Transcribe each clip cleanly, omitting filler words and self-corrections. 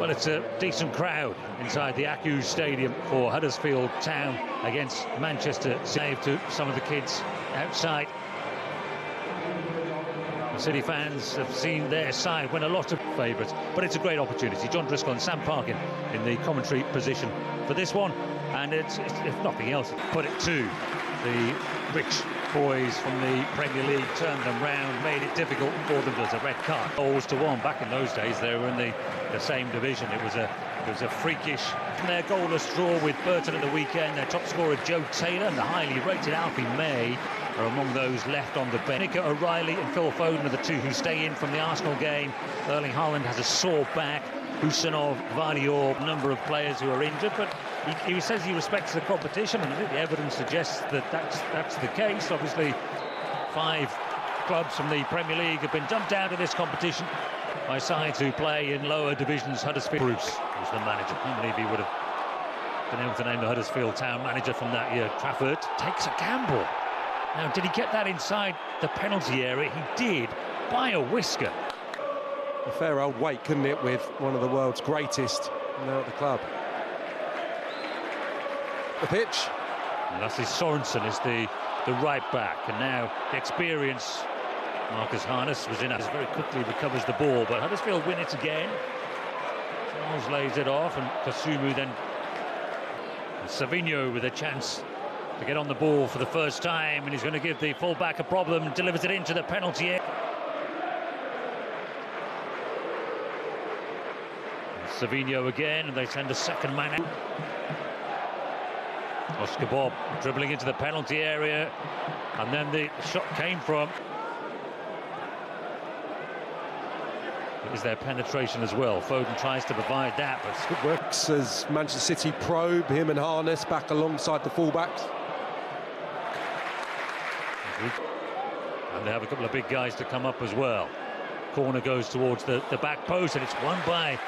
Well, it's a decent crowd inside the Accus Stadium for Huddersfield Town against Manchester City. To some of the kids outside. The City fans have seen their side win a lot of favourites, but it's a great opportunity. John Driscoll and Sam Parkin in the commentary position for this one, and it's if nothing else, put it to the rich boys from the Premier League, turned them round, made it difficult for them. There's a red card. Goles to 1. Back in those days, they were in the same division. It was a freakish. Their goalless draw with Burton at the weekend. Their top scorer Joe Taylor and the highly rated Alfie May are among those left on the bench. Nico O'Reilly and Phil Foden are the two who stay in from the Arsenal game. Erling Haaland has a sore back. Husanov, Vardior, a number of players who are injured, but he says he respects the competition, and I think the evidence suggests that that's the case. Obviously, 5 clubs from the Premier League have been dumped out of this competition by sides who play in lower divisions. Huddersfield. Bruce was the manager. I believe he would have been able to name the Huddersfield Town manager from that year. Trafford takes a gamble. Now, did he get that inside the penalty area? He did, by a whisker. A fair old weight, couldn't it, with one of the world's greatest now at the club. The pitch. And Lasse Sorensen is the right back, and now the experience. Marcus Harness was in it, very quickly recovers the ball, but Huddersfield win it again. Charles lays it off, and Kasumu then. And Savinho with a chance to get on the ball for the first time, and he's going to give the full-back a problem, delivers it into the penalty area. Savinho again, and they send a second man out. Oscar Bob dribbling into the penalty area, and then the shot came from. It is their penetration as well. Foden tries to provide that, but it's good work. As Manchester City probe him and Harness back alongside the fullbacks. And they have a couple of big guys to come up as well. Corner goes towards the back post, and it's won by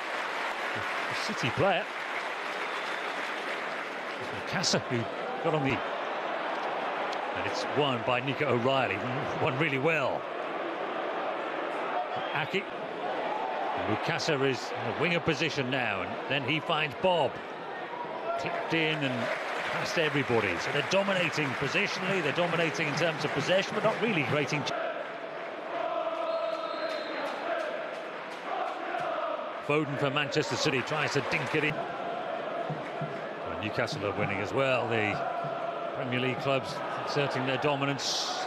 the City player. Casa, who got on the... And it's won by Nico O'Reilly, won really well. Aki. Mukasa is in the winger position now, and then he finds Bob. Clipped in and past everybody. So they're dominating positionally, they're dominating in terms of possession, but not really creating... Foden for Manchester City tries to dink it in. Well, Newcastle are winning as well. The Premier League clubs exerting their dominance.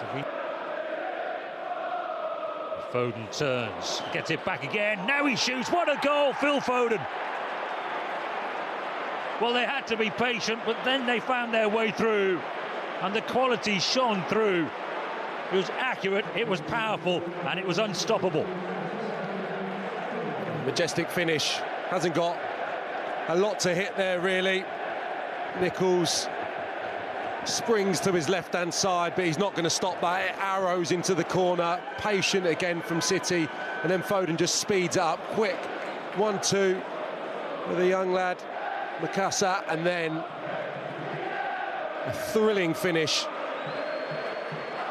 Foden turns, gets it back again. Now he shoots. What a goal, Phil Foden. Well, they had to be patient, but then they found their way through, and the quality shone through. It was accurate, it was powerful, and it was unstoppable. Majestic finish. Hasn't got a lot to hit there, really. Nichols springs to his left-hand side, but he's not going to stop that. It arrows into the corner. Patient again from City, and then Foden just speeds it up quick. 1-2 with a young lad, Mikasa, and then a thrilling finish.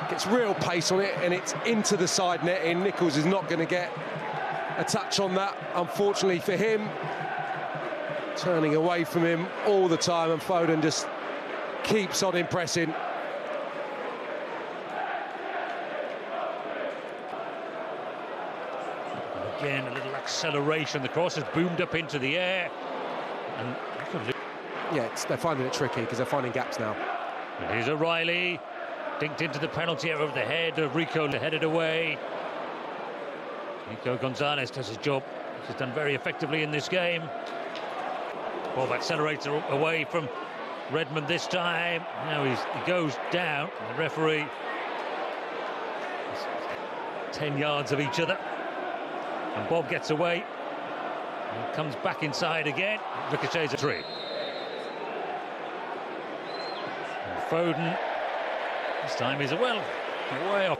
Gets real pace on it, and it's into the side netting. Nichols is not going to get a touch on that, unfortunately for him. Turning away from him all the time, and Foden just keeps on impressing. Again, a little acceleration. The cross has boomed up into the air. And yeah, they're finding it tricky because they're finding gaps now. And here's O'Reilly, dinked into the penalty area over the head of Rico, headed away. Nico Gonzalez does his job. He's done very effectively in this game. Bob accelerates away from Redmond this time. Now he goes down. The referee is 10 yards of each other. And Bob gets away. And comes back inside again. Ricochets a 3. And Foden, this time he's way off.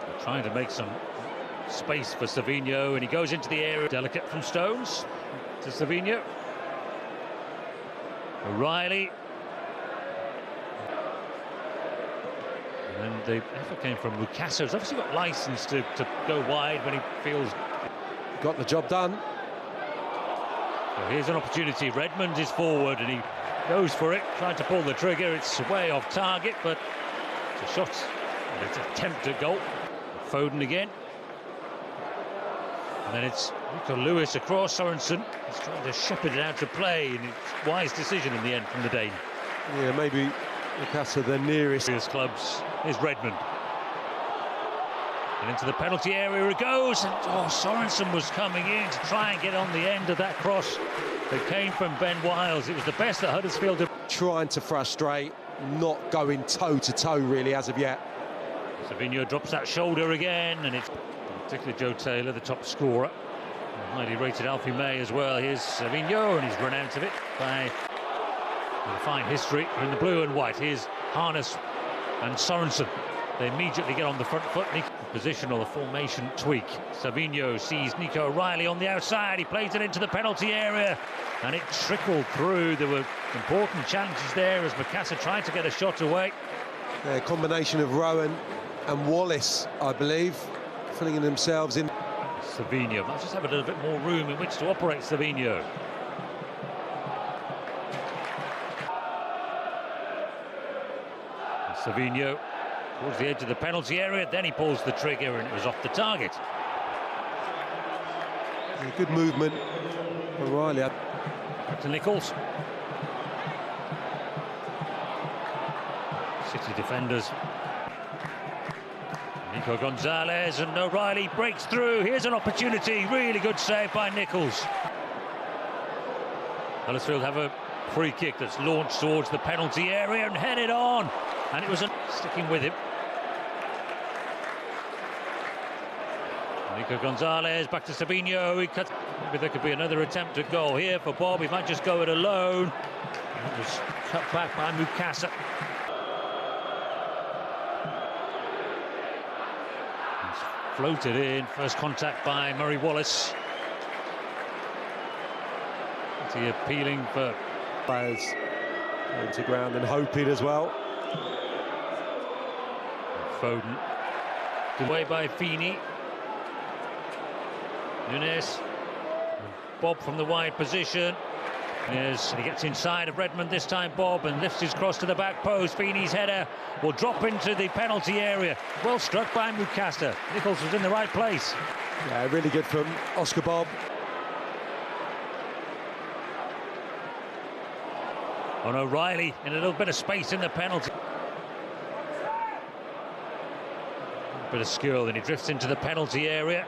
They're trying to make some space for Savinho, and he goes into the area. Delicate from Stones to Savinho. O'Reilly. And then the effort came from Mukasa. He's obviously got license to go wide when he feels. got the job done. So here's an opportunity. Redmond is forward and he goes for it, trying to pull the trigger. It's way off target, but it's a shot. And it's an attempt at goal. Foden again. And then it's Nico Lewis across. Sorensen is trying to shepherd it out to play, and it's a wise decision in the end from the Dane. Yeah, maybe Mikasa the nearest. His clubs is Redmond. And into the penalty area it goes, and Sorensen was coming in to try and get on the end of that cross that came from Ben Wiles. It was the best that Huddersfield did. Trying to frustrate, not going toe-to-toe really as of yet. Savinho drops that shoulder again, and it's particularly Joe Taylor, the top scorer. Highly rated Alfie May as well. Here's Savinho, and he's run out of it by a fine history in the blue and white. Here's Harness and Sorensen. They immediately get on the front foot. Positional, a formation tweak. Savinho sees Nico O'Reilly on the outside. He plays it into the penalty area, and it trickled through. There were important challenges there as Mikasa tried to get a shot away. A combination of Rowan and Wallace, I believe, filling themselves in. Savinho might just have a little bit more room in which to operate. Savinho. Savinho towards the edge of the penalty area, then he pulls the trigger and it was off the target. A good movement, O'Reilly. To Nichols. City defenders. Nico Gonzalez, and O'Reilly breaks through. Here's an opportunity, really good save by Nichols. Huddersfield have a free kick that's launched towards the penalty area and headed on, and it was sticking with him. Nico Gonzalez back to Savinho. He cuts. Maybe there could be another attempt at goal here for Bob. He might just go it alone. It was cut back by Mikasa. He's floated in. First contact by Murray Wallace. Is he appealing for players going to ground and hoping as well. Foden. Away by Feeney. Nunes. Bob from the wide position. Nunes, and he gets inside of Redmond this time, Bob, and lifts his cross to the back post. Feeney's header will drop into the penalty area. Well struck by Mikasa. Nichols was in the right place. Yeah, really good from Oscar Bob. On O'Reilly in a little bit of space in the penalty. A bit of skill, and he drifts into the penalty area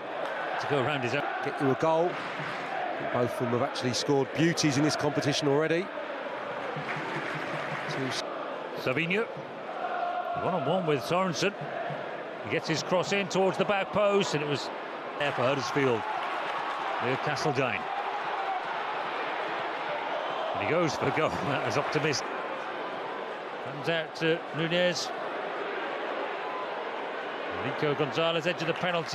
to go around his own. Get you a goal. Both of them have actually scored beauties in this competition already. Savinho, one-on-one with Sorensen. He gets his cross in towards the back post, and it was there for Huddersfield. Near Castledine. And he goes for the goal. That was optimistic. Comes out to Nunes. Nico Gonzalez, edge of the penalty.